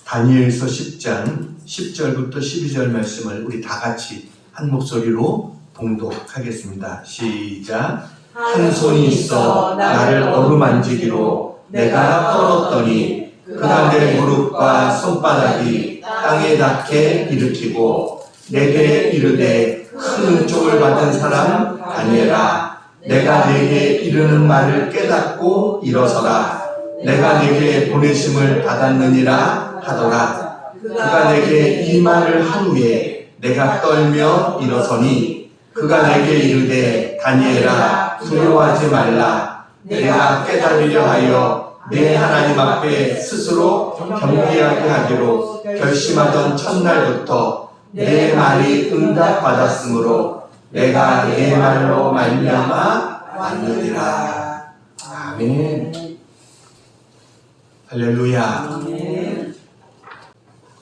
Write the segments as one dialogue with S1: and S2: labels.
S1: 다니엘서 10장 10절부터 12절 말씀을 우리 다 같이 한 목소리로 봉독하겠습니다. 시작. 한 손이 있어 나를 어루만지기로 내가 떨었더니 그가 내 무릎과 손바닥이 땅에 닿게 일으키고 내게 이르되 큰 은총을 받은 사람 다니엘아, 내가 내게 이르는 말을 깨닫고 일어서라. 내가 내게 보내심을 받았느니라 하더라. 그가 내게 이 말을 한 후에 내가 떨며 일어서니 그가 내게 이르되 다니엘아, 두려워하지 말라. 내가 깨달으려 하여 내 하나님 앞에 스스로 경배하게 하기로 결심하던 첫날부터 내 말이 응답받았으므로 내가 내 말로 말미암아 왔느니라. 아멘. 할렐루야.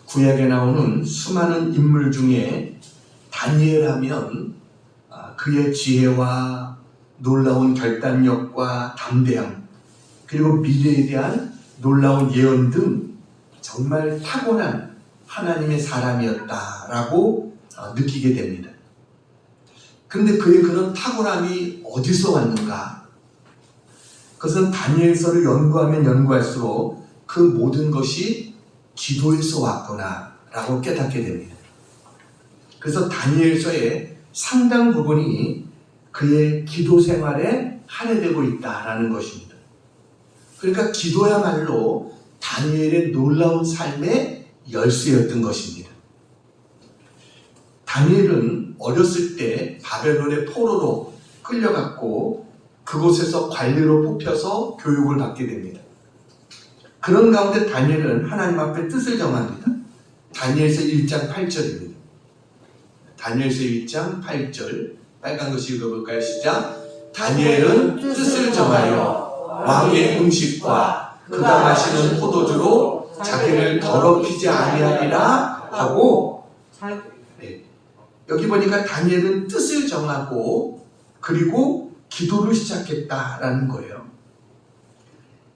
S1: 구약에 나오는 수많은 인물 중에 다니엘하면 그의 지혜와 놀라운 결단력과 담대함, 그리고 미래에 대한 놀라운 예언 등 정말 타고난 하나님의 사람이었다라고 느끼게 됩니다. 그런데 그의 그런 탁월함이 어디서 왔는가? 그것은 다니엘서를 연구하면 연구할수록 그 모든 것이 기도에서 왔구나 라고 깨닫게 됩니다. 그래서 다니엘서의 상당 부분이 그의 기도 생활에 할애되고 있다라는 것입니다. 그러니까 기도야말로 다니엘의 놀라운 삶의 열쇠였던 것입니다. 다니엘은 어렸을 때 바벨론의 포로로 끌려갔고 그곳에서 관리로 뽑혀서 교육을 받게 됩니다. 그런 가운데 다니엘은 하나님 앞에 뜻을 정합니다. 다니엘서 1장 8절입니다. 다니엘서 1장 8절 빨간 글씨 읽어볼까요? 시작. 다니엘은 뜻을 정하여 왕의 음식과 그가 마시는 포도주로 자기를 더럽히지 아니하리라 하고, 여기 보니까 다니엘은 뜻을 정하고 그리고 기도를 시작했다라는 거예요.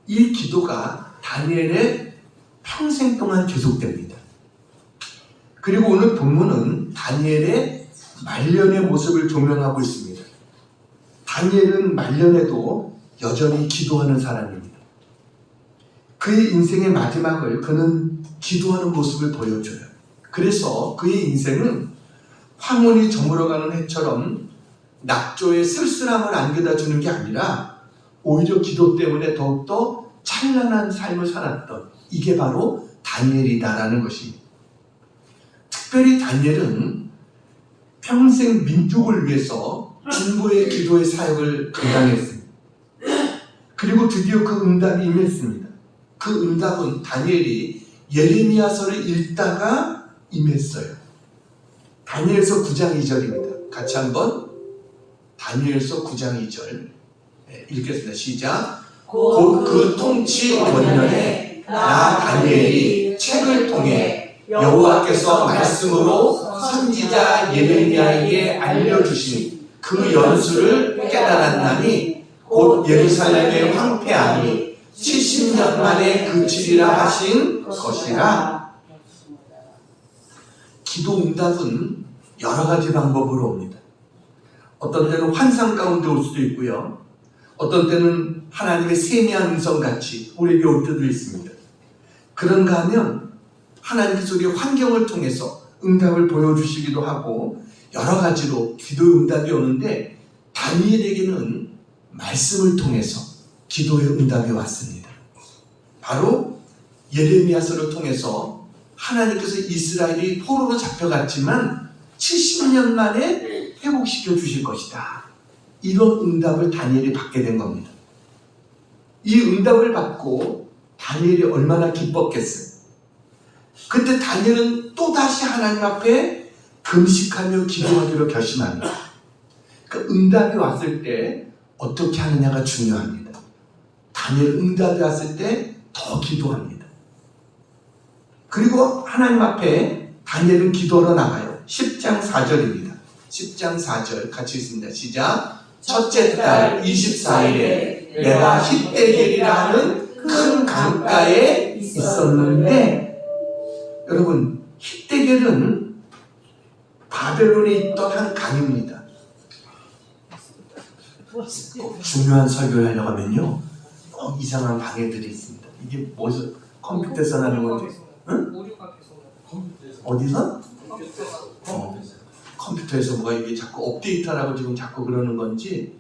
S1: 이 기도가 다니엘의 평생 동안 계속됩니다. 그리고 오늘 본문은 다니엘의 말년의 모습을 조명하고 있습니다. 다니엘은 말년에도 여전히 기도하는 사람입니다. 그의 인생의 마지막을 그는 기도하는 모습을 보여줘요. 그래서 그의 인생은 황혼이 저물어가는 해처럼 낙조의 쓸쓸함을 안겨다 주는 게 아니라 오히려 기도 때문에 더욱더 찬란한 삶을 살았던, 이게 바로 다니엘이다라는 것입니다. 특별히 다니엘은 평생 민족을 위해서 중보의 기도의 사역을 감당했습니다. 그리고 드디어 그 응답이 임했습니다. 그 응답은 다니엘이 예레미야서를 읽다가 임했어요. 다니엘서 9장 2절입니다. 같이 한번 다니엘서 9장 2절 읽겠습니다. 시작. 곧 그 통치 원년에 나 다니엘이 책을 통해 여호와께서 말씀으로 선지자 예레미야에게 알려주신 그 연수를 깨달았나니 곧 예루살렘의 황폐함이 70년 만에 그치리라 하신 것이라. 기도 응답은 여러 가지 방법으로 옵니다. 어떤 때는 환상 가운데 올 수도 있고요. 어떤 때는 하나님의 세미한 음성같이 우리에게 올 때도 있습니다. 그런가 하면 하나님께서 우리의 환경을 통해서 응답을 보여주시기도 하고 여러 가지로 기도 응답이 오는데 다니엘에게는 말씀을 통해서 기도의 응답이 왔습니다. 바로 예레미야서를 통해서 하나님께서 이스라엘이 포로로 잡혀갔지만 70년 만에 회복시켜 주실 것이다. 이런 응답을 다니엘이 받게 된 겁니다. 이 응답을 받고 다니엘이 얼마나 기뻤겠어요. 그때 다니엘은 또다시 하나님 앞에 금식하며 기도하기로 결심합니다. 그 응답이 왔을 때 어떻게 하느냐가 중요합니다. 다니엘 응답이 왔을 때 더 기도합니다. 그리고 하나님 앞에 다니엘은 기도하러 나가요. 10장 4절입니다. 10장 4절 같이 읽습니다. 시작. 첫째 달 24일에 내가 히데겔이라 하는 큰 강가에 있었는데 여러분, 히데겔은 바벨론에 있던 한 강입니다. 중요한 설교를 하려고 하면요, 꼭 이상한 방해들이 있습니다. 이게 뭐서 컴퓨터에서 나는 건지, 응? 어디서? 컴퓨터에서 뭐가 이게 자꾸 업데이트하라고 지금 자꾸 그러는 건지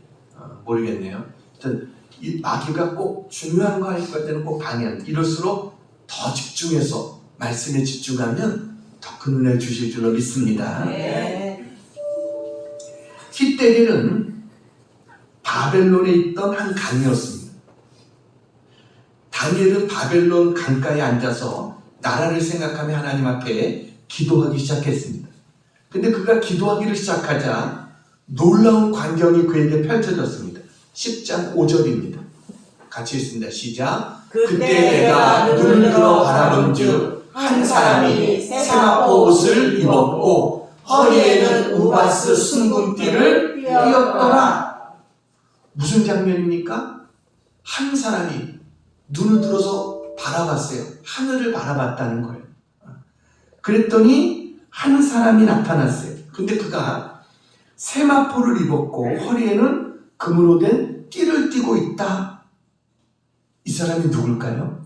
S1: 모르겠네요. 하여튼 이 마귀가 꼭 중요한 거 할 때는 꼭 방해합니다. 이럴수록 더 집중해서 말씀에 집중하면 더 큰 은혜를 주실 줄로 믿습니다.
S2: 네.
S1: 히데겔은 바벨론에 있던 한 강이었습니다. 다니엘은 바벨론 강가에 앉아서 나라를 생각하며 하나님 앞에 기도하기 시작했습니다. 근데 그가 기도하기를 시작하자 놀라운 광경이 그에게 펼쳐졌습니다. 10장 5절입니다. 같이 읽습니다. 시작. 그때 내가 눈을 들어 바라본 즉 한 사람이 세마포 옷을 입었고 허리에는 우바스 순금띠를 띄었더라. 무슨 장면입니까? 한 사람이 눈을 들어서 바라봤어요. 하늘을 바라봤다는 거예요. 그랬더니 한 사람이 나타났어요. 근데 그가 세마포를 입었고 허리에는 금으로 된 띠를 띠고 있다. 이 사람이 누굴까요?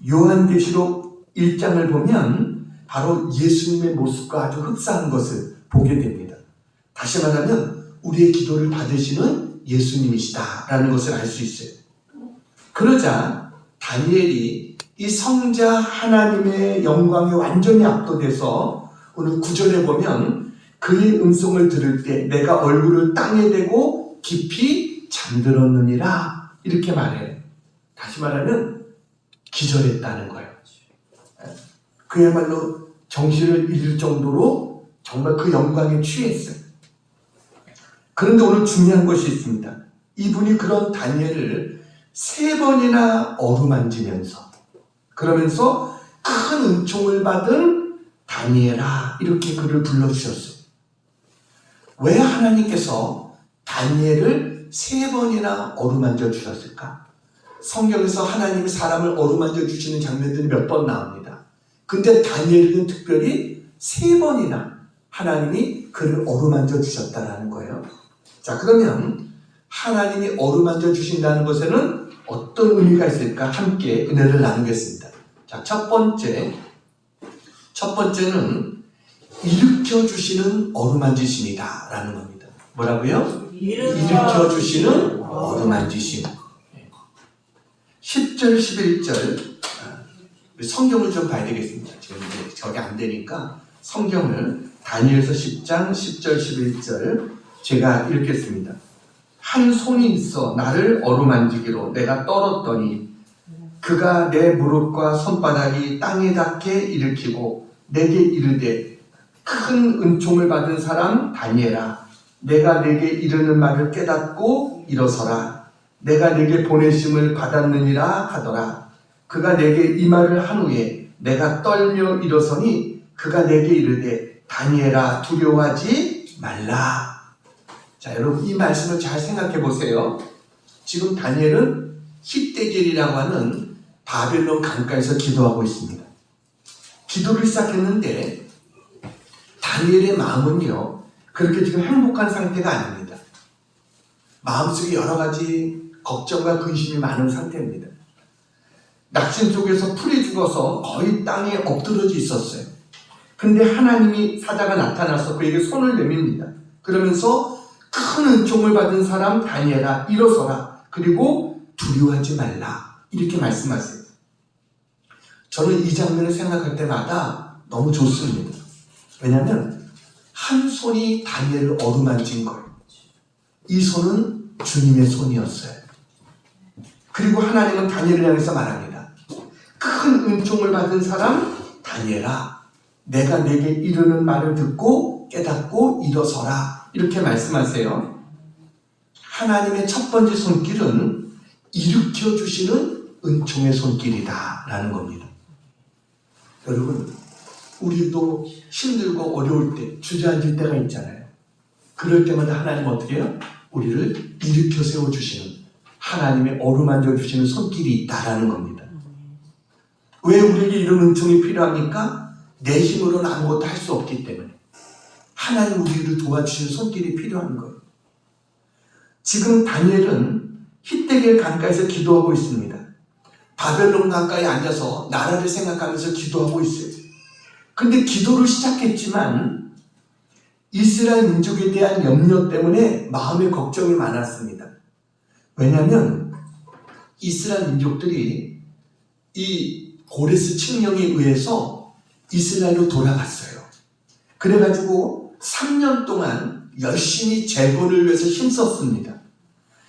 S1: 요한계시록 1장을 보면 바로 예수님의 모습과 아주 흡사한 것을 보게 됩니다. 다시 말하면 우리의 기도를 받으시는 예수님이시다라는 것을 알 수 있어요. 그러자 다니엘이 이 성자 하나님의 영광에 완전히 압도돼서 오늘 9절에 보면 그의 음성을 들을 때 내가 얼굴을 땅에 대고 깊이 잠들었느니라 이렇게 말해요. 다시 말하면 기절했다는 거예요. 그야말로 정신을 잃을 정도로 정말 그 영광에 취했어요. 그런데 오늘 중요한 것이 있습니다. 이분이 그런 다니엘을 3번이나 어루만지면서 그러면서 큰 은총을 받은 다니엘아 이렇게 그를 불러주셨어요. 왜 하나님께서 다니엘을 3번이나 어루만져 주셨을까? 성경에서 하나님이 사람을 어루만져 주시는 장면들이 몇 번 나옵니다. 근데 다니엘은 특별히 3번이나 하나님이 그를 어루만져 주셨다는 거예요. 자, 그러면 하나님이 어루만져 주신다는 것에는 어떤 의미가 있을까? 함께 은혜를 나누겠습니다. 자, 첫 번째는 일으켜 주시는 어루만지심이다 라는 겁니다. 뭐라고요? 일으켜 주시는 어루만지심. 10절, 11절 성경을 좀 봐야 되겠습니다. 지금 이제 저게 안 되니까 성경을 다니엘서 10장 10절, 11절 제가 읽겠습니다. 한 손이 있어 나를 어루만지기로 내가 떨었더니 그가 내 무릎과 손바닥이 땅에 닿게 일으키고 내게 이르되 큰 은총을 받은 사람 다니엘아 내가 내게 이르는 말을 깨닫고 일어서라 내가 내게 보내심을 받았느니라 하더라. 그가 내게 이 말을 한 후에 내가 떨며 일어서니 그가 내게 이르되 다니엘아 두려워하지 말라. 자, 여러분 이 말씀을 잘 생각해 보세요. 지금 다니엘은 히데겔이라고 하는 바벨론 강가에서 기도하고 있습니다. 기도를 시작했는데 다니엘의 마음은요 그렇게 지금 행복한 상태가 아닙니다. 마음속에 여러 가지 걱정과 근심이 많은 상태입니다. 낙심 속에서 풀이 죽어서 거의 땅에 엎드러져 있었어요. 근데 하나님이 사자가 나타나서 그에게 손을 내밉니다. 그러면서 큰 은총을 받은 사람 다니엘아 일어서라 그리고 두려워하지 말라 이렇게 말씀하세요. 저는 이 장면을 생각할 때마다 너무 좋습니다. 왜냐하면 한 손이 다니엘을 어루만진 거예요. 이 손은 주님의 손이었어요. 그리고 하나님은 다니엘을 향해서 말합니다. 큰 은총을 받은 사람 다니엘아 내가 내게 이르는 말을 듣고 깨닫고 일어서라 이렇게 말씀하세요. 하나님의 첫 번째 손길은 일으켜 주시는 은총의 손길이다 라는 겁니다. 여러분 우리도 힘들고 어려울 때 주저앉을 때가 있잖아요. 그럴 때마다 하나님 어떻게 해요? 우리를 일으켜 세워주시는 하나님의 어루만져 주시는 손길이 있다라는 겁니다. 왜 우리에게 이런 은총이 필요합니까? 내 힘으로는 아무것도 할 수 없기 때문에 하나님 우리를 도와주시는 손길이 필요한 거예요. 지금 다니엘은 히데겔 강가에서 기도하고 있습니다. 바벨론 강가에 앉아서 나라를 생각하면서 기도하고 있어요. 근데 기도를 시작했지만 이스라엘 민족에 대한 염려 때문에 마음의 걱정이 많았습니다. 왜냐하면 이스라엘 민족들이 이 고레스 칙령에 의해서 이스라엘로 돌아갔어요. 그래가지고 3년 동안 열심히 재건을 위해서 힘썼습니다.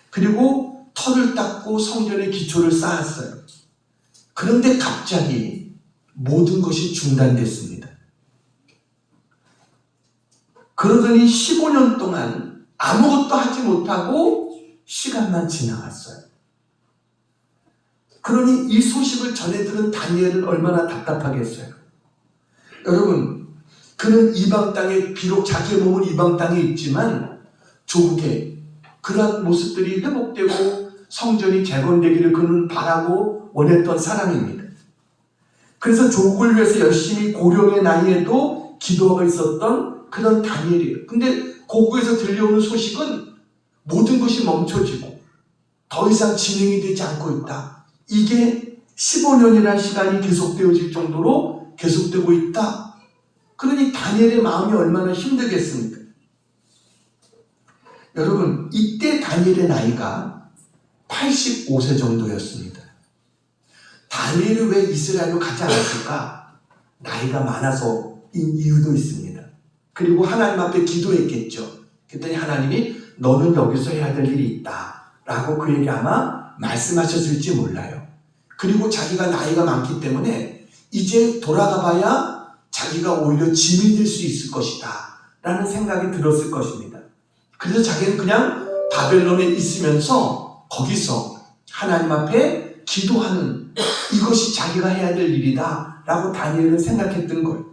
S1: 그리고 터를 닦고 성전의 기초를 쌓았어요. 그런데 갑자기 모든 것이 중단됐습니다. 그러더니 15년 동안 아무것도 하지 못하고 시간만 지나갔어요. 그러니 이 소식을 전해 들은 다니엘은 얼마나 답답하겠어요. 여러분, 그는 이방 땅에, 비록 자기의 몸은 이방 땅에 있지만 조국에 그러한 모습들이 회복되고 성전이 재건되기를 그는 바라고 원했던 사람입니다. 그래서 조국을 위해서 열심히 고령의 나이에도 기도하고 있었던 그런 다니엘이에요. 근데 고국에서 들려오는 소식은 모든 것이 멈춰지고 더 이상 진행이 되지 않고 있다. 이게 15년이라는 시간이 계속되어질 정도로 계속되고 있다. 그러니 다니엘의 마음이 얼마나 힘들겠습니까? 여러분, 이때 다니엘의 나이가 85세 정도였습니다. 다니엘이 왜 이스라엘로 가지 않았을까? 나이가 많아서인 이유도 있습니다. 그리고 하나님 앞에 기도했겠죠. 그랬더니 하나님이 너는 여기서 해야 될 일이 있다 라고 그에게 아마 말씀하셨을지 몰라요. 그리고 자기가 나이가 많기 때문에 이제 돌아가 봐야 자기가 오히려 짐이 될 수 있을 것이다 라는 생각이 들었을 것입니다. 그래서 자기는 그냥 바벨론에 있으면서 거기서 하나님 앞에 기도하는, 이것이 자기가 해야 될 일이다 라고 다니엘은 생각했던 거예요.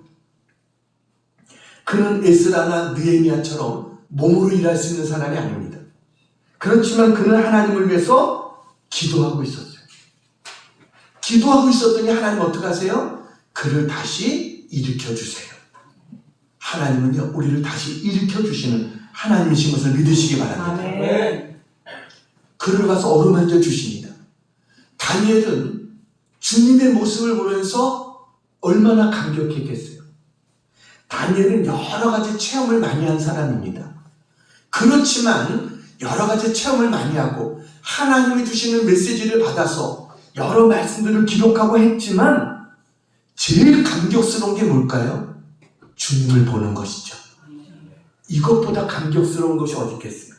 S1: 그는 에스라나 느헤미야처럼 몸으로 일할 수 있는 사람이 아닙니다. 그렇지만 그는 하나님을 위해서 기도하고 있었어요. 기도하고 있었더니 하나님 어떻게 하세요? 그를 다시 일으켜주세요. 하나님은요, 우리를 다시 일으켜주시는 하나님이신 것을 믿으시기 바랍니다.
S2: 아멘.
S1: 그를 가서 어루만져 주십니다. 다니엘은 주님의 모습을 보면서 얼마나 감격했겠어요. 다니엘은 여러 가지 체험을 많이 한 사람입니다. 그렇지만 여러 가지 체험을 많이 하고 하나님이 주시는 메시지를 받아서 여러 말씀들을 기록하고 했지만 제일 감격스러운 게 뭘까요? 주님을 보는 것이죠. 이것보다 감격스러운 것이 어디 있겠어요?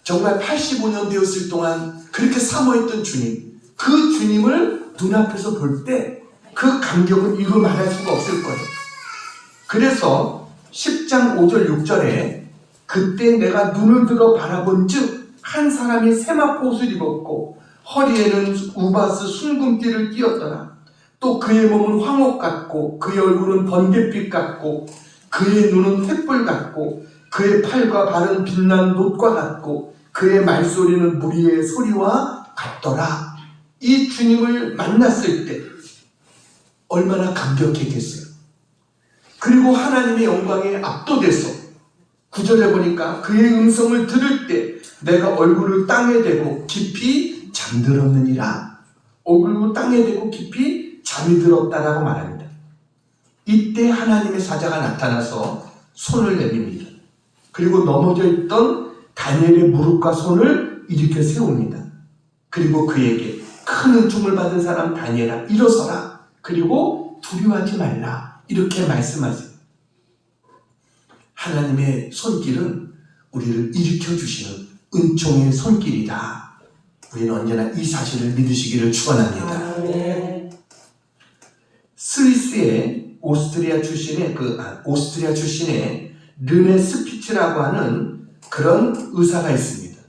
S1: 정말 85년 되었을 동안 그렇게 사모했던 주님, 그 주님을 눈앞에서 볼 때 그 감격은 이루 말할 수가 없을 거예요. 그래서 10장 5절 6절에 그때 내가 눈을 들어 바라본 즉 한 사람이 세마포 옷을 입었고 허리에는 우바스 순금띠를 띠었더라. 또 그의 몸은 황옥 같고 그의 얼굴은 번갯빛 같고 그의 눈은 횃불 같고 그의 팔과 발은 빛난 놋과 같고 그의 말소리는 무리의 소리와 같더라. 이 주님을 만났을 때 얼마나 감격했겠어요. 그리고 하나님의 영광에 압도돼서 9절에 보니까 그의 음성을 들을 때 내가 얼굴을 땅에 대고 깊이 잠들었느니라. 얼굴을 땅에 대고 깊이 잠이 들었다라고 말합니다. 이때 하나님의 사자가 나타나서 손을 내밉니다. 그리고 넘어져 있던 다니엘의 무릎과 손을 일으켜 세웁니다. 그리고 그에게 큰 은총을 받은 사람 다니엘아 일어서라. 그리고 두려워하지 말라. 이렇게 말씀하세요. 하나님의 손길은 우리를 일으켜주시는 은총의 손길이다. 우리는 언제나 이 사실을 믿으시기를 축원합니다.
S2: 아멘.
S1: 스위스의 오스트리아 출신의 르네 스피츠라고 하는 그런 의사가 있습니다.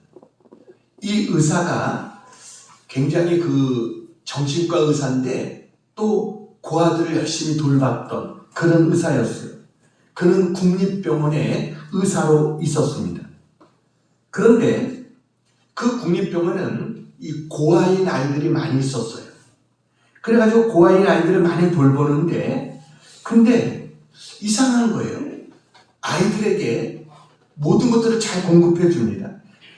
S1: 이 의사가 굉장히 정신과 의사인데 또 고아들을 열심히 돌봤던 그런 의사였어요. 그는 국립병원에 의사로 있었습니다. 그런데 그 국립병원은 이 고아인 아이들이 많이 있었어요. 그래가지고 고아인 아이들을 많이 돌보는데, 근데 이상한 거예요. 아이들에게 모든 것들을 잘 공급해 줍니다.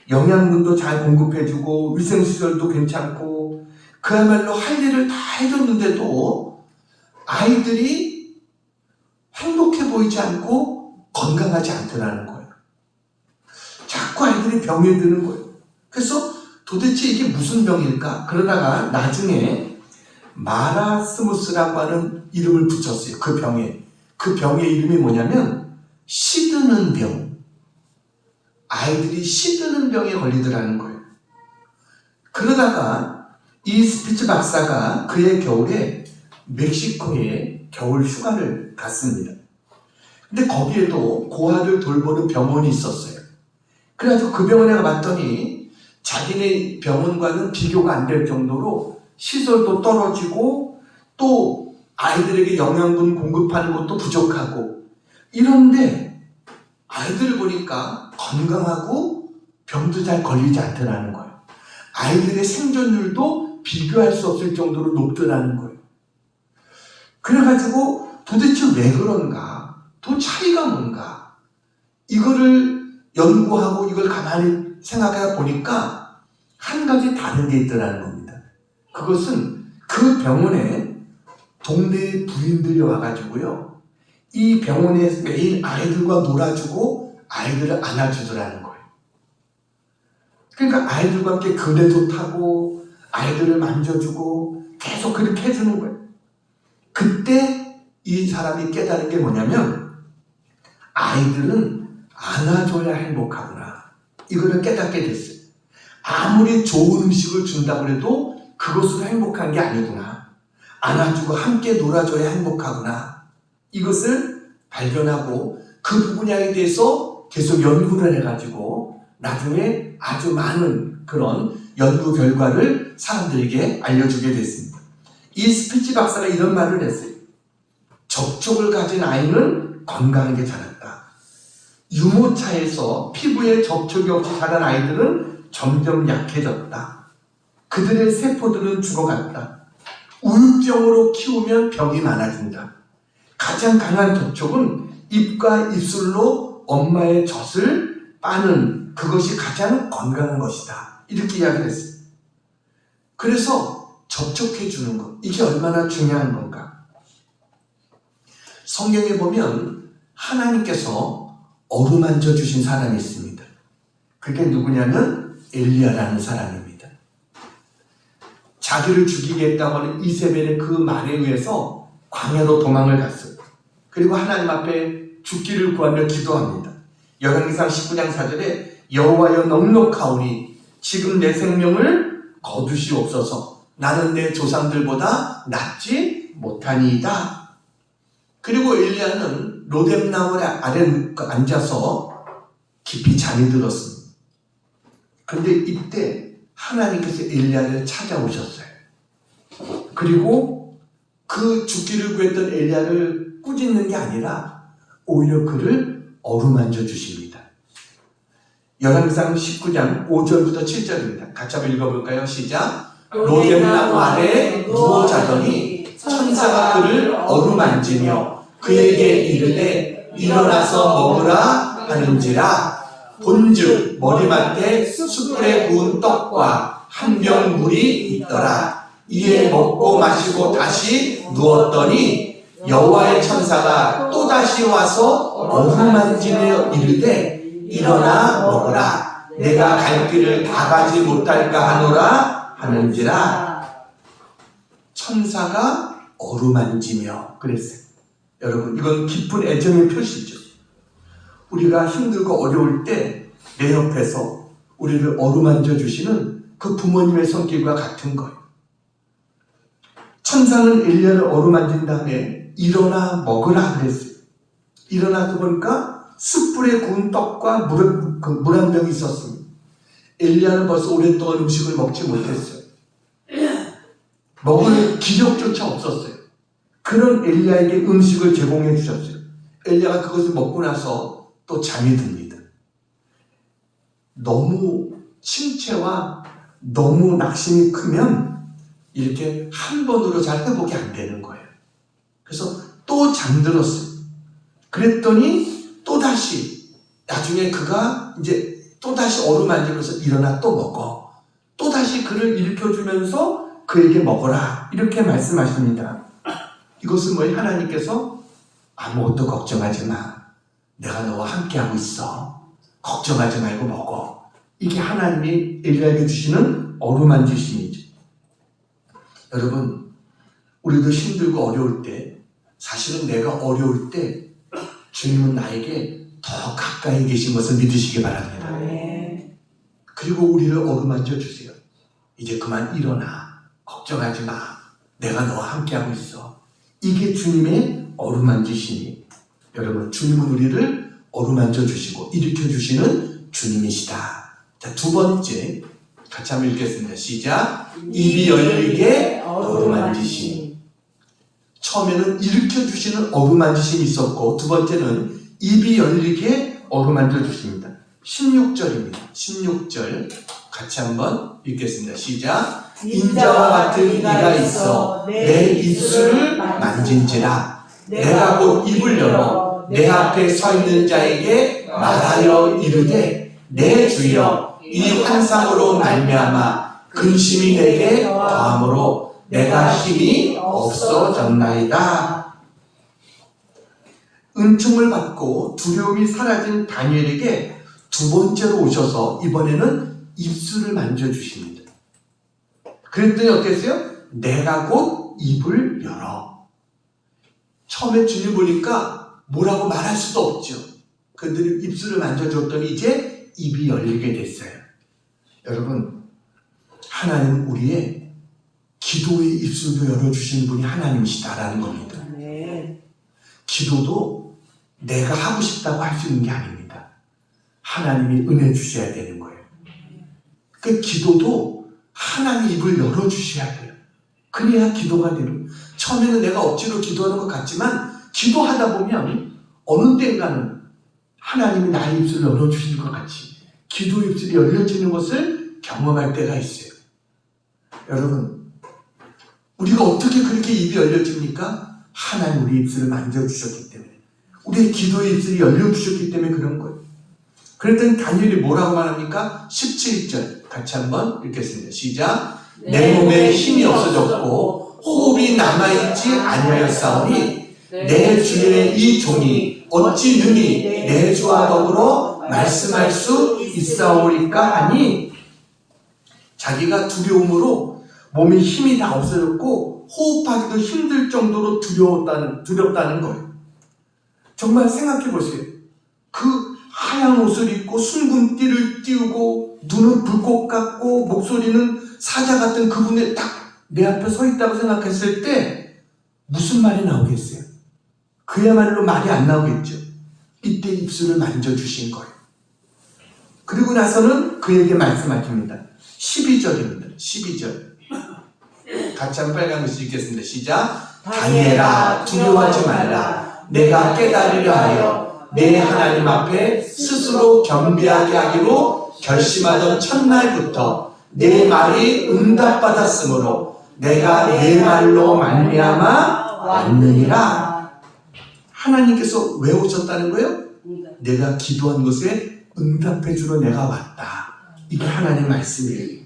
S1: 영양분도 잘 공급해 주고 위생시설도 괜찮고 그야말로 할 일을 다 해줬는데도 아이들이 행복해 보이지 않고 건강하지 않더라는 거예요. 자꾸 아이들이 병에 드는 거예요. 그래서 도대체 이게 무슨 병일까? 그러다가 나중에 마라스무스라고 하는 이름을 붙였어요. 그 병에. 그 병의 이름이 뭐냐면 시드는 병. 아이들이 시드는 병에 걸리더라는 거예요. 그러다가 이 스피츠 박사가 그해 겨울에 멕시코에 겨울 휴가를 갔습니다. 근데 거기에도 고아를 돌보는 병원이 있었어요. 그래가지고 그 병원에 가봤더니 자기네 병원과는 비교가 안 될 정도로 시설도 떨어지고 또 아이들에게 영양분 공급하는 것도 부족하고 이런데 아이들을 보니까 건강하고 병도 잘 걸리지 않더라는 거예요. 아이들의 생존율도 비교할 수 없을 정도로 높더라는 거예요. 그래가지고 도대체 왜 그런가? 또 차이가 뭔가? 이거를 연구하고 이걸 가만히 생각해 보니까 한 가지 다른 게 있더라는 겁니다. 그것은 그 병원에 동네 부인들이 와가지고요. 이 병원에 매일 아이들과 놀아주고 아이들을 안아주더라는 거예요. 그러니까 아이들과 함께 그네도 타고 아이들을 만져주고 계속 그렇게 해주는 거예요. 그때 이 사람이 깨달은 게 뭐냐면 아이들은 안아줘야 행복하구나. 이거를 깨닫게 됐어요. 아무리 좋은 음식을 준다고 해도 그것으로 행복한 게 아니구나. 안아주고 함께 놀아줘야 행복하구나. 이것을 발견하고 그 부분에 대해서 계속 연구를 해가지고 나중에 아주 많은 그런 연구 결과를 사람들에게 알려주게 됐습니다. 이 스피츠 박사가 이런 말을 했어요. 접촉을 가진 아이는 건강하게 자랐다. 유모차에서 피부에 접촉이 없이 자란 아이들은 점점 약해졌다. 그들의 세포들은 죽어갔다. 우유병으로 키우면 병이 많아진다. 가장 강한 접촉은 입과 입술로 엄마의 젖을 빠는 그것이 가장 건강한 것이다. 이렇게 이야기를 했어요. 그래서 접촉해 주는 것, 이게 얼마나 중요한 건가? 성경에 보면 하나님께서 어루만져 주신 사람이 있습니다. 그게 누구냐면 엘리야라는 사람입니다. 자기를 죽이겠다고 하는 이세벨의 그 말에 의해서 광야로 도망을 갔어요. 그리고 하나님 앞에 죽기를 구하며 기도합니다. 열왕기상 19장 4절에 여호와여 넉넉하오니 지금 내 생명을 거두시옵소서. 나는 내 조상들보다 낫지 못하니이다. 그리고 엘리야는 로뎀나무 아래 앉아서 깊이 잠이 들었습니다. 그런데 이때 하나님께서 엘리야를 찾아오셨어요. 그리고 그 죽기를 구했던 엘리야를 꾸짖는 게 아니라 오히려 그를 어루만져 주십니다. 열왕기상 19장 5절부터 7절입니다. 같이 한번 읽어볼까요? 시작. 로뎀나무 아래 누워 자더니 천사가 그를 어루만지며 그에게 이르되 일어나서 먹으라 하는지라. 본즉 머리맡에 숯불에 구운 떡과 한 병 물이 있더라. 이에 먹고 마시고 다시 누웠더니 여호와의 천사가 또다시 와서 어루만지며 이르되 일어나 먹으라. 내가 갈 길을 다 가지 못할까 하노라 하는지라. 천사가 어루만지며 그랬어요. 여러분, 이건 깊은 애정의 표시죠. 우리가 힘들고 어려울 때 내 옆에서 우리를 어루만져 주시는 그 부모님의 손길과 같은 거예요. 천사는 엘리야를 어루만진 다음에 일어나 먹으라 그랬어요. 일어나서 보니까 숯불에 구운 떡과 물 한 병이 있었습니다. 엘리야는 벌써 오랫동안 음식을 먹지 못했어요. 먹을 기력조차 없었어요. 그런 엘리야에게 음식을 제공해 주셨어요. 엘리야가 그것을 먹고 나서 또 잠이 듭니다. 너무 침체와 너무 낙심이 크면 이렇게 한 번으로 잘 회복이 안 되는 거예요. 그래서 또 잠들었어요. 그랬더니 또다시 나중에 그가 이제 또다시 어루만지면서 일어나 또 먹어. 또다시 그를 일으켜주면서 그에게 먹어라. 이렇게 말씀하십니다. 이것은 뭐예요? 하나님께서 아무것도 걱정하지 마. 내가 너와 함께하고 있어. 걱정하지 말고 먹어. 이게 하나님이 엘리야에게 주시는 어루만지심이죠. 여러분, 우리도 힘들고 어려울 때, 사실은 내가 어려울 때 주님은 나에게 더 가까이 계신 것을 믿으시기 바랍니다. 그리고 우리를 어루만져 주세요. 이제 그만 일어나. 걱정하지 마. 내가 너와 함께하고 있어. 이게 주님의 어루만지심이. 여러분, 주님은 우리를 어루만져 주시고 일으켜 주시는 주님이시다. 자, 두 번째 같이 한번 읽겠습니다. 시작. 입이 열리게 어루만지심. 처음에는 일으켜 주시는 어루만지심이 있었고, 두 번째는 입이 열리게 어루만져 주십니다. 16절입니다. 16절 같이 한번 읽겠습니다. 시작. 인자와 같은 이가 있어 내 입술을 만진지라. 내가 곧 입을 열어 내 앞에 서 있는 자에게 말하여 이르되, 내 주여, 이 환상으로 말미암아 근심이 내게 더함으로 내가 힘이 없어졌나이다. 은총을 받고 두려움이 사라진 다니엘에게 두 번째로 오셔서 이번에는 입술을 만져주십니다. 그랬더니 어땠어요? 내가 곧 입을 열어. 처음에 주님 보니까 뭐라고 말할 수도 없죠. 그런데 입술을 만져줬더니 이제 입이 열리게 됐어요. 여러분, 하나님 우리의 기도의 입술도 열어주시는 분이 하나님이시다라는 겁니다. 기도도 내가 하고 싶다고 할 수 있는 게 아닙니다. 하나님이 은혜 주셔야 되는 거예요. 그 기도도 하나님 입을 열어주셔야 돼요. 그래야 기도가 되는 거예요. 처음에는 내가 억지로 기도하는 것 같지만 기도하다 보면 어느 때인가는 하나님이 나의 입술을 열어주시는 것 같이 기도 입술이 열려지는 것을 경험할 때가 있어요. 여러분, 우리가 어떻게 그렇게 입이 열려집니까? 하나님 우리 입술을 만져주셨기 때문에, 우리의 기도의 입술이 열려주셨기 때문에 그런 거예요. 그랬더니 다니엘이 뭐라고 말합니까? 17절 같이 한번 읽겠습니다. 시작. 내 몸에 힘이 없어졌고 호흡이 남아있지 아니하였사오니 내 주의 이 종이 어찌 능히 내 주와 더불어 말씀할 수 있사오리까 하니, 자기가 두려움으로 몸에 힘이 다 없어졌고 호흡하기도 힘들 정도로 두렵다는 거예요. 정말 생각해 보세요. 그 하얀 옷을 입고 순금 띠를 띄우고 눈은 불꽃 같고 목소리는 사자 같은 그분이 딱 내 앞에 서 있다고 생각했을 때 무슨 말이 나오겠어요? 그야말로 말이 안 나오겠죠. 이때 입술을 만져주신 거예요. 그리고 나서는 그에게 말씀하십니다. 12절입니다. 12절 같이 한번 빨간 글씨 읽겠습니다. 시작. 다니엘아, 두려워하지 말라. 내가 깨달으려 하여 내 하나님 앞에 스스로 겸비하게 하기로 결심하던 첫날부터 내 말이 응답받았으므로 내가 내 말로 말미암아 왔느니라. 하나님께서 왜 오셨다는 거예요? 내가 기도한 것에 응답해 주러 내가 왔다. 이게 하나님 말씀이에요.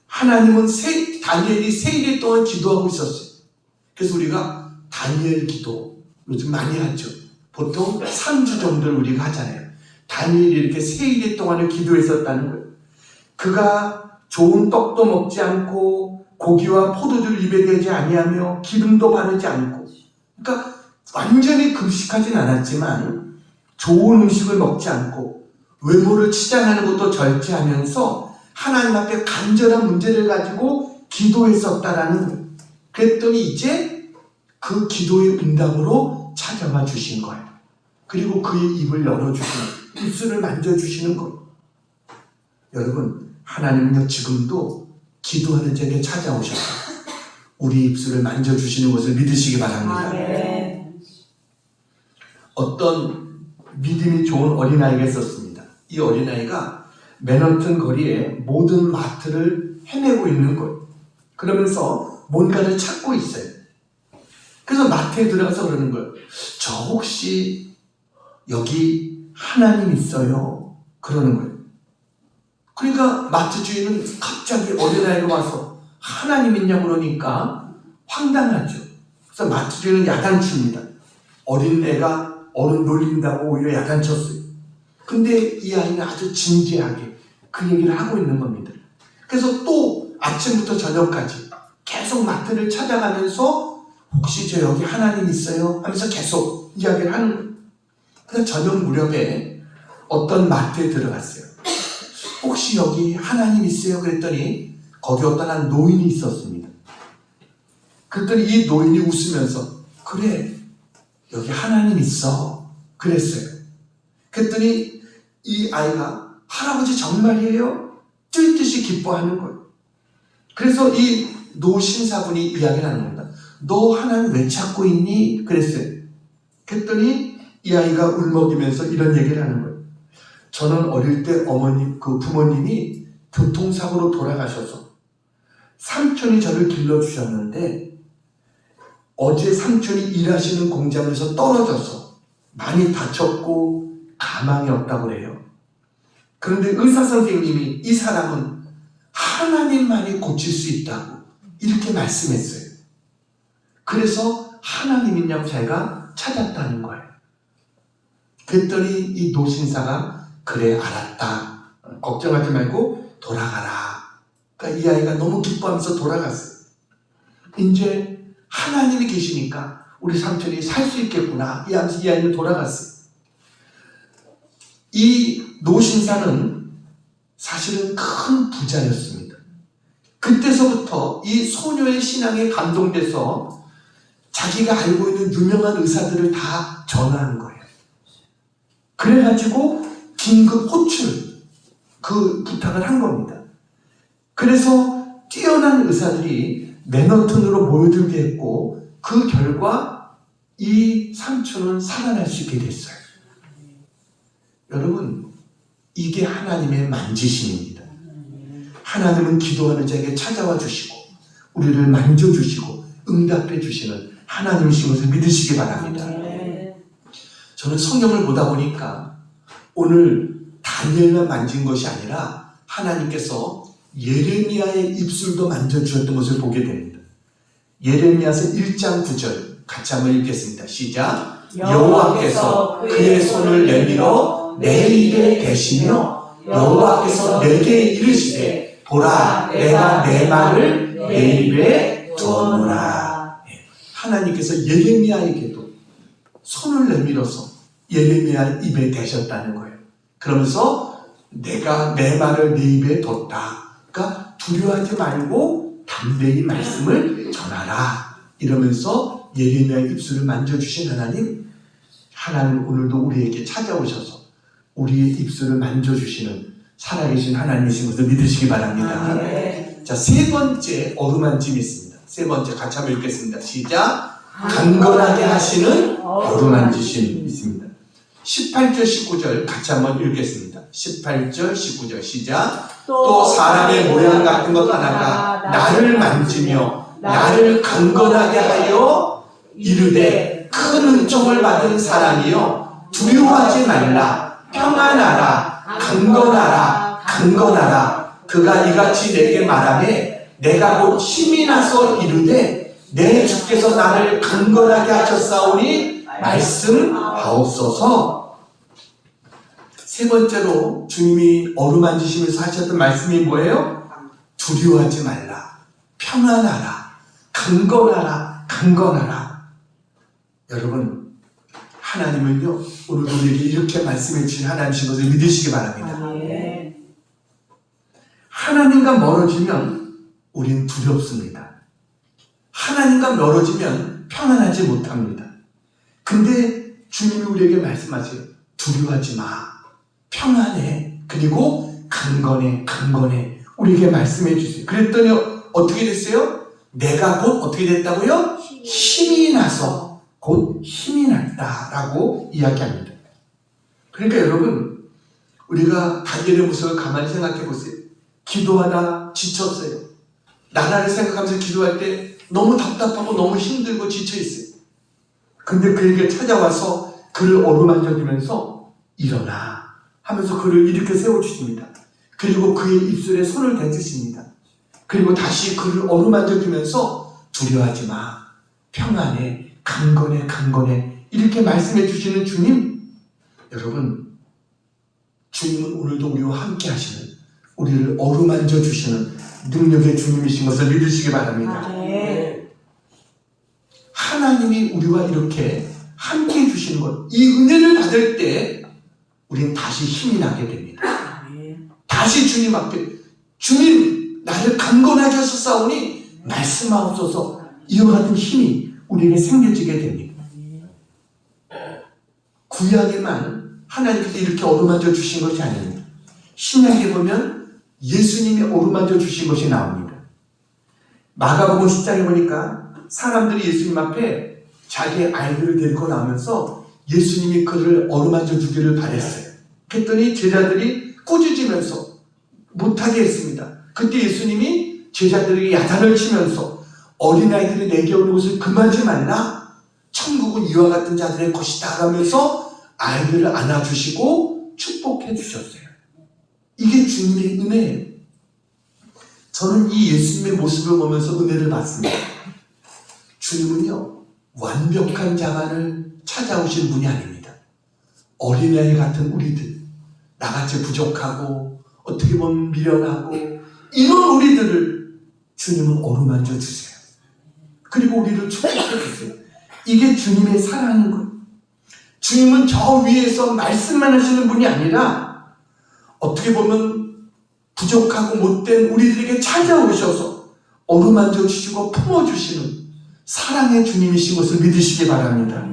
S1: 하나님은 다니엘이 3일 동안 기도하고 있었어요. 그래서 우리가 다니엘 기도 요즘 많이 하죠. 보통 3주 정도를 우리가 하잖아요. 다니엘이 이렇게 3일 동안을 기도했었다는 거예요. 그가 좋은 떡도 먹지 않고 고기와 포도주를 입에 대지 아니하며 기름도 바르지 않고, 그러니까 완전히 금식하진 않았지만 좋은 음식을 먹지 않고 외모를 치장하는 것도 절제하면서 하나님 앞에 간절한 문제를 가지고 기도했었다라는 거예요. 그랬더니 이제 그 기도의 응답으로 찾아와 주신 거예요. 그리고 그의 입을 열어주시는, 입술을 만져주시는 거예요. 여러분, 하나님은요 지금도 기도하는 자에게 찾아오셔서 우리 입술을 만져주시는 것을 믿으시기 바랍니다. 어떤 믿음이 좋은 어린아이가 있었습니다. 이 어린아이가 맨하튼 거리에 모든 마트를 헤매고 있는 거예요. 그러면서 뭔가를 찾고 있어요. 그래서 마트에 들어가서 그러는 거예요. 저 혹시 여기 하나님 있어요? 그러는 거예요. 그러니까 마트 주인은 갑자기 어린아이가 와서 하나님 있냐고 그러니까 황당하죠. 그래서 마트 주인은 야단칩니다. 어린애가 어른 놀린다고 오히려 야단쳤어요. 근데 이 아이는 아주 진지하게 그 얘기를 하고 있는 겁니다. 그래서 또 아침부터 저녁까지 계속 마트를 찾아가면서 혹시 저 여기 하나님 있어요? 하면서 계속 이야기를 하는 거예요. 그래서 저녁 무렵에 어떤 마트에 들어갔어요. 혹시 여기 하나님 있어요? 그랬더니 거기 어떤 한 노인이 있었습니다. 그랬더니 이 노인이 웃으면서 그래 여기 하나님 있어 그랬어요. 그랬더니 이 아이가 할아버지 정말이에요? 뛸듯이 기뻐하는 거예요. 그래서 이 노신사분이 이야기를 하는 겁니다. 너 하나님 왜 찾고 있니? 그랬어요. 그랬더니 이 아이가 울먹이면서 이런 얘기를 하는 거예요. 저는 어릴 때 부모님이 교통사고로 돌아가셔서 삼촌이 저를 길러주셨는데 어제 삼촌이 일하시는 공장에서 떨어져서 많이 다쳤고 가망이 없다고 그래요. 그런데 의사 선생님이 이 사람은 하나님만이 고칠 수 있다고 이렇게 말씀했어요. 그래서 하나님 있냐고 자기가 찾았다는 거예요. 그랬더니 이 노신사가 그래 알았다. 걱정하지 말고 돌아가라. 그러니까 이 아이가 너무 기뻐하면서 돌아갔어요. 이제 하나님이 계시니까 우리 삼촌이 살 수 있겠구나. 이 하면서 이 아이는 돌아갔어요. 이 노신사는 사실은 큰 부자였습니다. 그때서부터 이 소녀의 신앙에 감동돼서 자기가 알고 있는 유명한 의사들을 다 전화한 거예요. 그래가지고 긴급 호출 그 부탁을 한 겁니다. 그래서 뛰어난 의사들이 맨하튼으로 모여들게 했고 그 결과 이 삼촌은 살아날 수 있게 됐어요. 여러분 이게 하나님의 만지심입니다. 하나님은 기도하는 자에게 찾아와 주시고 우리를 만져주시고 응답해 주시는 하나님이신 것을 믿으시기 바랍니다. 저는 성경을 보다 보니까 오늘 다니엘만 만진 것이 아니라 하나님께서 예레미야의 입술도 만져주셨던 것을 보게 됩니다. 예레미야서 1장 9절 같이 한번 읽겠습니다. 시작. 여호와께서 그의 손을 내밀어 내 입에 대시며 여호와께서 내게 이르시되 보라 내가 내 말을 내 입에 두었노라. 하나님께서 예레미야에게도 손을 내밀어서 예레미야 입에 대셨다는 거예요. 그러면서 내가 내 말을 네 입에 뒀다. 그러니까 두려워하지 말고 담대히 말씀을 전하라. 이러면서 예레미야의 입술을 만져주신 하나님 오늘도 우리에게 찾아오셔서 우리의 입술을 만져주시는 살아계신 하나님이신 것을 믿으시기 바랍니다. 자, 세 번째 어루만짐이 있습니다. 세 번째 같이 한번 읽겠습니다. 시작. 강건하게 하시는 어루만지심이 있습니다. 18절 19절 같이 한번 읽겠습니다. 18절 19절 시작. 또 사람의 모양 같은 것 하나가 나를 만지며 나를 강건하게 하여 이르되 큰 은총을 받은 사람이여 두려워하지 말라 평안하라 강건하라 강건하라. 그가 이같이 내게 말하매 내가 곧 힘이 나서 이르되 내 주께서 나를 강건하게 하셨사오니 말씀하옵소서. 세 번째로 주님이 어루만지시면서 하셨던 말씀이 뭐예요? 두려워하지 말라 평안하라 강건하라 강건하라. 여러분 하나님은요 오늘 우리에게 이렇게 말씀해 주신 하나님이신 것을 믿으시기 바랍니다. 하나님과 멀어지면 우린 두렵습니다. 하나님과 멀어지면 편안하지 못합니다. 근데 주님이 우리에게 말씀하세요. 두려워하지 마. 평안해. 그리고 강건해. 강건해. 우리에게 말씀해 주세요. 그랬더니 어떻게 됐어요? 내가 곧 어떻게 됐다고요? 힘이 나서 곧 힘이 났다라고 이야기합니다. 그러니까 여러분 우리가 다니엘의 모습을 가만히 생각해 보세요. 기도하다 지쳤어요. 나라를 생각하면서 기도할 때 너무 답답하고 너무 힘들고 지쳐있어요. 근데 그에게 찾아와서 그를 어루만져 주면서 일어나 하면서 그를 일으켜 세워주십니다. 그리고 그의 입술에 손을 대주십니다. 그리고 다시 그를 어루만져 주면서 두려워하지 마, 평안해, 강건해, 강건해 이렇게 말씀해 주시는 주님. 여러분, 주님은 오늘도 우리와 함께 하시는, 우리를 어루만져 주시는 능력의 주님이신 것을 믿으시기 바랍니다. 하나님이 우리와 이렇게 함께 해주시는 것, 이 은혜를 받을 때 우리는 다시 힘이 나게 됩니다. 다시 주님 앞에, 주님 나를 강건하게 하셨사오니 말씀하옵소서, 이와 같은 힘이 우리에게 생겨지게 됩니다. 구약에만 하나님께서 이렇게 어루만져 주신 것이 아닙니다. 신약에 보면 예수님이 어루만져 주신 것이 나옵니다. 마가복음 10장에 보니까 사람들이 예수님 앞에 자기의 아이들을 데리고 나오면서 예수님이 그를 어루만져 주기를 바랬어요. 그랬더니 제자들이 꾸짖으면서 못하게 했습니다. 그때 예수님이 제자들에게 야단을 치면서 어린아이들이 내게 오는 것을 금하지 말라, 천국은 이와 같은 자들의 것이다 하면서 아이들을 안아주시고 축복해 주셨어요. 이게 주님의 은혜예요. 저는 이 예수님의 모습을 보면서 은혜를 받습니다. 주님은요, 완벽한 자만을 찾아오신 분이 아닙니다. 어린아이 같은 우리들, 나같이 부족하고 어떻게 보면 미련하고 이런 우리들을 주님은 어루만져 주세요. 그리고 우리를 축복해 주세요. 이게 주님의 사랑인 거예요. 주님은 저 위에서 말씀만 하시는 분이 아니라 어떻게 보면 부족하고 못된 우리들에게 찾아오셔서 어루만져 주시고 품어주시는 사랑의 주님이신 것을 믿으시기 바랍니다.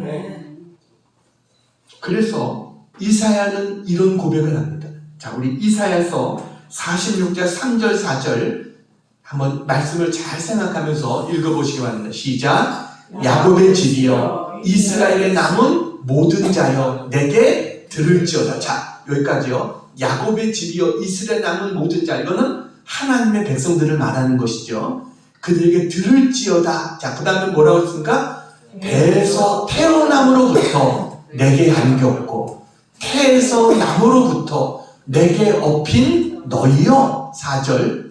S1: 그래서 이사야는 이런 고백을 합니다. 자, 우리 이사야서 46장 3절 4절 한번 말씀을 잘 생각하면서 읽어보시기 바랍니다. 시작. 야곱의 집이여, 이스라엘의 남은 모든 자여, 내게 들을지어다. 자, 여기까지요. 야곱의 집이여, 이스라엘 남은 모든 자, 이거는 하나님의 백성들을 말하는 것이죠. 그들에게 들을지어다. 자, 그 다음에 뭐라고 했습니까? 배에서 태어남으로부터 내게 안겼고 태에서 남으로부터 내게 업힌 너희여. 4절.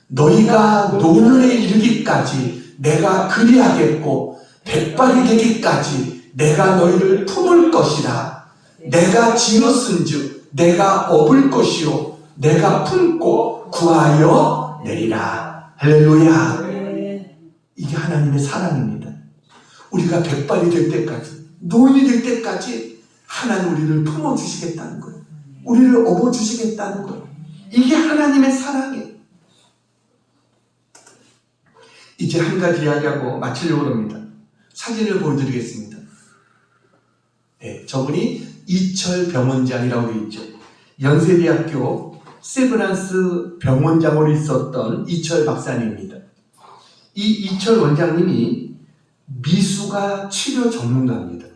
S1: 너희가 노년에 이르기까지 내가 그리하겠고 백발이 되기까지 내가 너희를 품을 것이라. 내가 지었은즉 내가 업을 것이요 내가 품고 구하여 내리라. 할렐루야. 이게 하나님의 사랑입니다. 우리가 백발이 될 때까지, 노인이 될 때까지 하나님 우리를 품어주시겠다는 거예요. 우리를 업어주시겠다는 거예요. 이게 하나님의 사랑이에요. 이제 한 가지 이야기하고 마치려고 합니다. 사진을 보여드리겠습니다. 네, 저분이 이철 병원장이라고 되어 있죠. 연세대학교 세브란스 병원장으로 있었던 이철 박사님입니다. 이 이철 원장님이 미수가 치료 전문가입니다.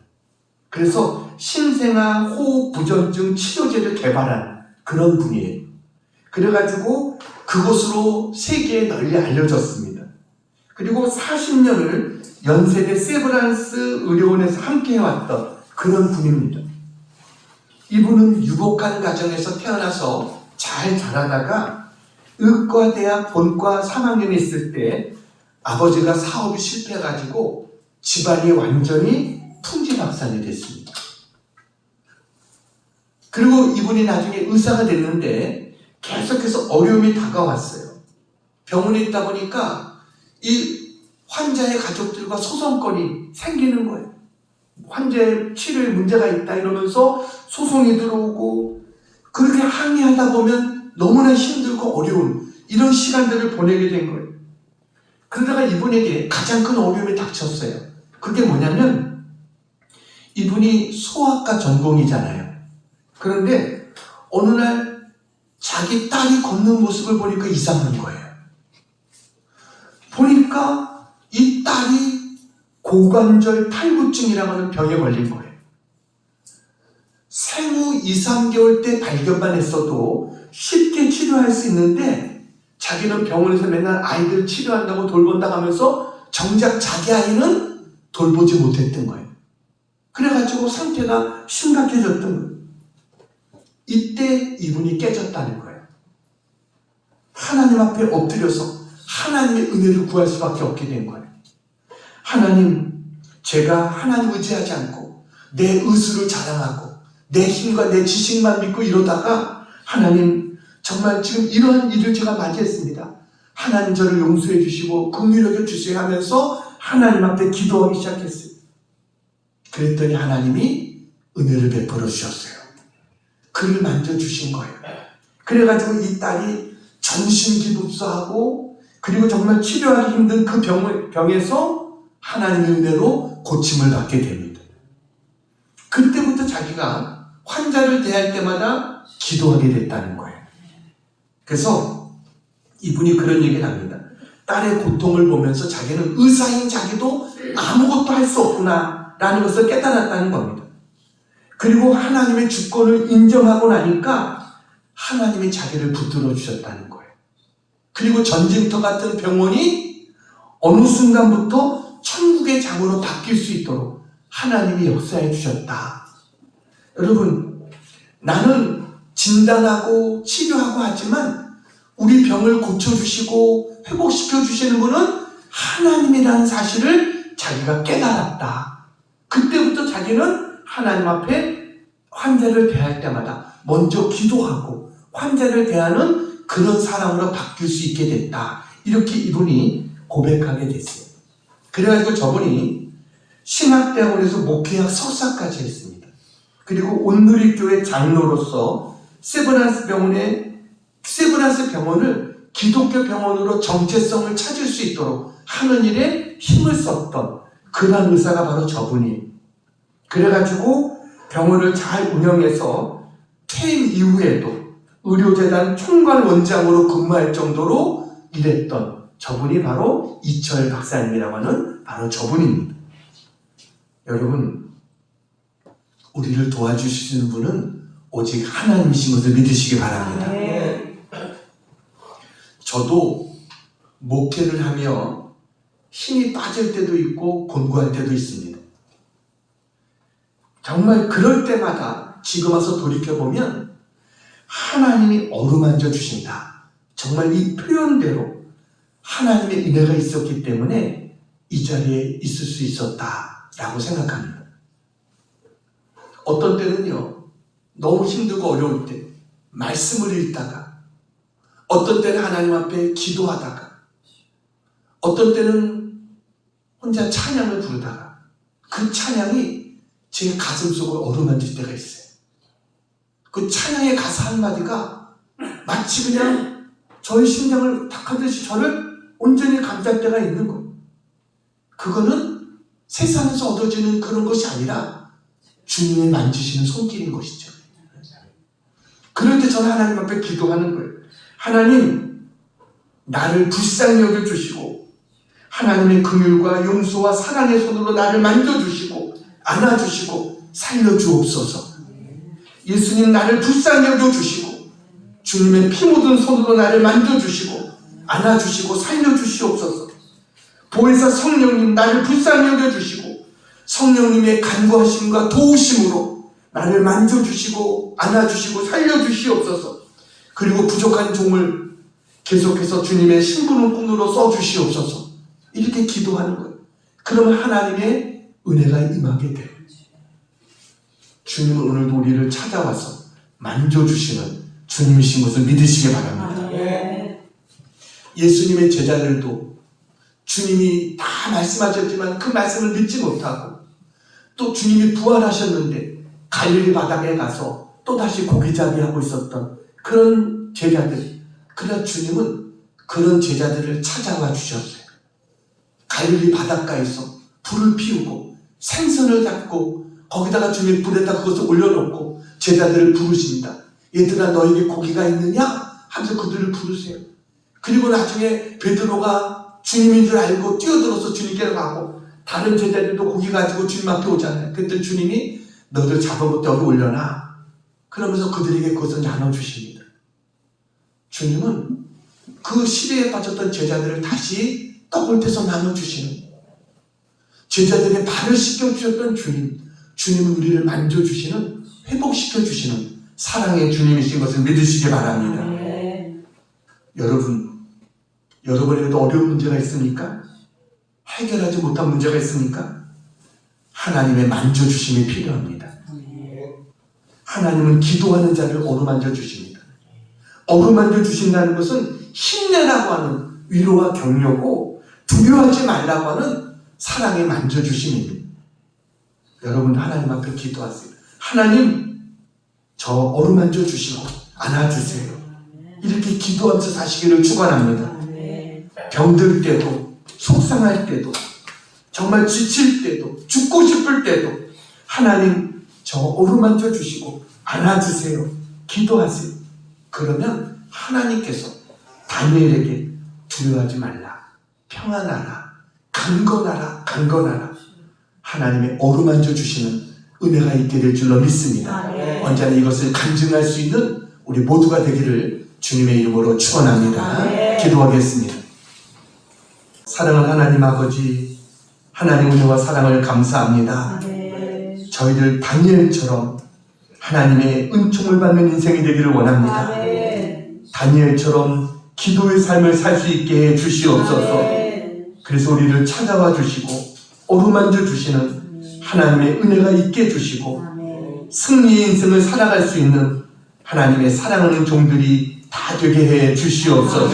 S1: 그래서 심생아 호흡부전증 치료제를 개발한 그런 분이에요. 그래가지고 그곳으로 세계에 널리 알려졌습니다. 그리고 40년을 연세대 세브란스 의료원에서 함께 해왔던 그런 분입니다. 이분은 유복한 가정에서 태어나서 잘 자라다가 의과대학 본과 3학년에 있을 때 아버지가 사업이 실패해가지고 집안이 완전히 풍지박산이 됐습니다. 그리고 이분이 나중에 의사가 됐는데 계속해서 어려움이 다가왔어요. 병원에 있다 보니까 이 환자의 가족들과 소송건이 생기는 거예요. 환자의 치료에 문제가 있다 이러면서 소송이 들어오고, 그렇게 항의하다 보면 너무나 힘들고 어려운 이런 시간들을 보내게 된 거예요. 그러다가 이분에게 가장 큰 어려움이 닥쳤어요. 그게 뭐냐면 이분이 소아과 전공이잖아요. 그런데 어느 날 자기 딸이 걷는 모습을 보니까 이상한 거예요. 보니까 이 딸이 고관절 탈구증이라고 하는 병에 걸린 거예요. 생후 2, 3개월 때 발견만 했어도 쉽게 치료할 수 있는데 자기는 병원에서 맨날 아이들 치료한다고 돌본다 하면서 정작 자기 아이는 돌보지 못했던 거예요. 그래가지고 상태가 심각해졌던 거예요. 이때 이분이 깨졌다는 거예요. 하나님 앞에 엎드려서 하나님의 은혜를 구할 수밖에 없게 된 거예요. 하나님, 제가 하나님 의지하지 않고 내 의술을 자랑하고 내 힘과 내 지식만 믿고 이러다가 하나님, 정말 지금 이러한 일을 제가 맞이했습니다. 하나님 저를 용서해 주시고 긍휼하게 주세요 하면서 하나님 앞에 기도하기 시작했어요. 그랬더니 하나님이 은혜를 베풀어 주셨어요. 그를 만져주신 거예요. 그래가지고 이 딸이 전신기복수하고 그리고 정말 치료하기 힘든 그 병에서 하나님의 은혜로 고침을 받게 됩니다. 그때부터 자기가 환자를 대할 때마다 기도하게 됐다는 거예요. 그래서 이분이 그런 얘기를 합니다. 딸의 고통을 보면서 자기는 의사인 자기도 아무것도 할 수 없구나 라는 것을 깨달았다는 겁니다. 그리고 하나님의 주권을 인정하고 나니까 하나님이 자기를 붙들어 주셨다는 거예요. 그리고 전쟁터 같은 병원이 어느 순간부터 천국의 장으로 바뀔 수 있도록 하나님이 역사해 주셨다. 여러분, 나는 진단하고 치료하고 하지만 우리 병을 고쳐주시고 회복시켜 주시는 분은 하나님이라는 사실을 자기가 깨달았다. 그때부터 자기는 하나님 앞에 환자를 대할 때마다 먼저 기도하고 환자를 대하는 그런 사람으로 바뀔 수 있게 됐다. 이렇게 이분이 고백하게 됐어요. 그래가지고 저분이 신학대학원에서 목회학 석사까지 했습니다. 그리고 온누리교회 장로로서 세브란스 병원을 기독교 병원으로 정체성을 찾을 수 있도록 하는 일에 힘을 썼던 그런 의사가 바로 저분이에요. 그래가지고 병원을 잘 운영해서 퇴임 이후에도 의료재단 총괄 원장으로 근무할 정도로 일했던 저분이 바로 이철 박사님이라고 하는 바로 저분입니다. 여러분, 우리를 도와주시는 분은 오직 하나님이신 것을 믿으시기 바랍니다. 저도 목회를 하며 힘이 빠질 때도 있고 곤고할 때도 있습니다. 정말 그럴 때마다 지금 와서 돌이켜보면 하나님이 어루만져 주신다. 정말 이 표현대로 하나님의 은혜가 있었기 때문에 이 자리에 있을 수 있었다라고 생각합니다. 어떤 때는요, 너무 힘들고 어려울 때 말씀을 읽다가, 어떤 때는 하나님 앞에 기도하다가, 어떤 때는 혼자 찬양을 부르다가 그 찬양이 제 가슴 속을 어루만질 때가 있어요. 그 찬양의 가사 한마디가 마치 그냥 저의 심장을 탁 하듯이 저를 온전히 감쌀 때가 있는 거예요. 그거는 세상에서 얻어지는 그런 것이 아니라 주님의 만지시는 손길인 것이죠. 그럴 때 저는 하나님 앞에 기도하는 거예요. 하나님, 나를 불쌍히 여겨주시고 하나님의 긍휼과 용서와 사랑의 손으로 나를 만져주시고 안아주시고 살려주옵소서. 예수님, 나를 불쌍히 여겨주시고 주님의 피 묻은 손으로 나를 만져주시고 안아주시고 살려주시옵소서. 보혜사 성령님, 나를 불쌍히 여겨주시고 성령님의 간구하심과 도우심으로 나를 만져주시고 안아주시고 살려주시옵소서. 그리고 부족한 종을 계속해서 주님의 신부는 꾼으로 써주시옵소서. 이렇게 기도하는 거예요. 그러면 하나님의 은혜가 임하게 돼요. 주님은 오늘도 우리를 찾아와서 만져주시는 주님이신 것을 믿으시기 바랍니다. 예수님의 제자들도 주님이 다 말씀하셨지만 그 말씀을 믿지 못하고, 또 주님이 부활하셨는데 갈릴리 바다에 가서 또다시 고기잡이하고 있었던 그런 제자들. 그러나 주님은 그런 제자들을 찾아와 주셨어요. 갈릴리 바닷가에서 불을 피우고 생선을 잡고 거기다가 주님 불에다 그것을 올려놓고 제자들을 부르십니다. 얘들아, 너에게 고기가 있느냐? 하면서 그들을 부르세요. 그리고 나중에 베드로가 주님인 줄 알고 뛰어들어서 주님께로 가고 다른 제자들도 고기 가지고 주님 앞에 오잖아요. 그때 주님이 너희들 잡은 것도 여기 올려놔. 그러면서 그들에게 그것을 나눠주십니다. 주님은 그 시대에 빠졌던 제자들을 다시 떡을 떼서 나눠주시는, 제자들의 발을 씻겨주셨던 주님은 우리를 만져주시는, 회복시켜주시는 사랑의 주님이신 것을 믿으시기 바랍니다. 여러분에게도 어려운 문제가 있습니까? 해결하지 못한 문제가 있습니까? 하나님의 만져주심이 필요합니다. 하나님은 기도하는 자를 어루만져 주십니다. 어루만져 주신다는 것은 힘내라고 하는 위로와 격려고, 두려워하지 말라고 하는 사랑의 만져주심입니다. 여러분, 하나님 앞에 기도하세요. 하나님, 저 어루만져 주시고 안아주세요. 이렇게 기도하면서 사시기를 축원합니다. 병들 때도, 속상할 때도, 정말 지칠 때도, 죽고 싶을 때도 하나님 저 어루만져 주시고 안아주세요. 기도하세요. 그러면 하나님께서 다니엘에게 두려워하지 말라, 평안하라, 강건하라 하나님의 어루만져 주시는 은혜가 있게 될 줄로 믿습니다. 언제나 이것을 간증할 수 있는 우리 모두가 되기를 주님의 이름으로 축원합니다. 기도하겠습니다. 사랑하는 하나님 아버지, 하나님 은혜와 사랑을 감사합니다. 저희들 다니엘처럼 하나님의 은총을 받는 인생이 되기를 원합니다. 다니엘처럼 기도의 삶을 살 수 있게 해 주시옵소서. 그래서 우리를 찾아와 주시고 어루만져 주시는 하나님의 은혜가 있게 해주시고 승리의 인생을 살아갈 수 있는 하나님의 사랑하는 종들이 다 되게 해 주시옵소서.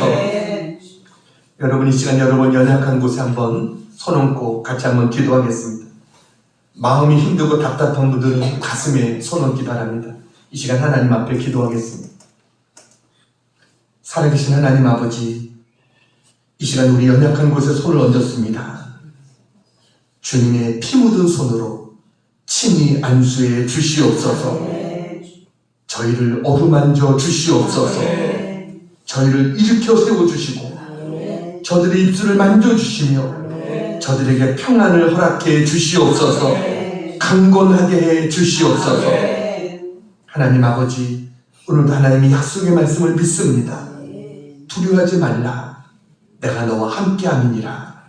S1: 여러분, 이 시간 여러분 연약한 곳에 한번 손 얹고 같이 한번 기도하겠습니다. 마음이 힘들고 답답한 분들은 가슴에 손 얹기 바랍니다. 이 시간 하나님 앞에 기도하겠습니다. 살아계신 하나님 아버지, 이 시간 우리 연약한 곳에 손을 얹었습니다. 주님의 피 묻은 손으로 친히 안수해 주시옵소서. 저희를 어루만져 주시옵소서. 저희를 일으켜 세워주시고 저들의 입술을 만져주시며 저들에게 평안을 허락해 주시옵소서. 강건하게 해 주시옵소서. 하나님 아버지, 오늘도 하나님의 약속의 말씀을 믿습니다. 두려워하지 말라, 내가 너와 함께함이니라.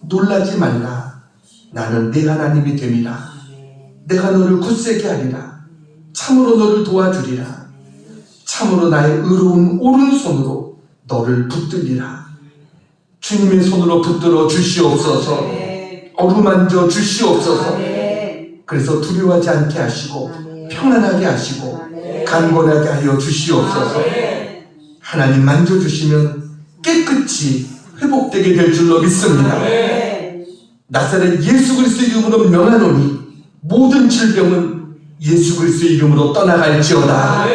S1: 놀라지 말라, 나는 네 하나님이 됨이라. 내가 너를 굳세게 하리라. 참으로 너를 도와주리라. 참으로 나의 의로운 오른손으로 너를 붙들리라. 주님의 손으로 붙들어 주시옵소서. 어루만져 주시옵소서. 그래서 두려워하지 않게 하시고 평안하게 하시고 강건하게 하여 주시옵소서. 하나님 만져주시면 깨끗이 회복되게 될 줄로 믿습니다. 나사렛 예수 그리스도의 이름으로 명하노니 모든 질병은 예수 그리스도의 이름으로 떠나갈지어다.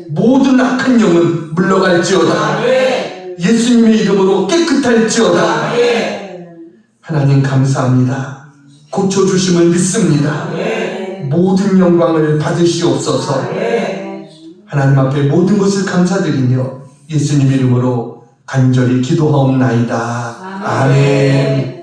S1: 모든 악한 영은 물러갈지어다. 예수님의 이름으로 깨끗할지어다. 하나님 감사합니다. 고쳐주심을 믿습니다. 모든 영광을 받으시옵소서. 하나님 앞에 모든 것을 감사드리며 예수님 이름으로 간절히 기도하옵나이다. 아멘.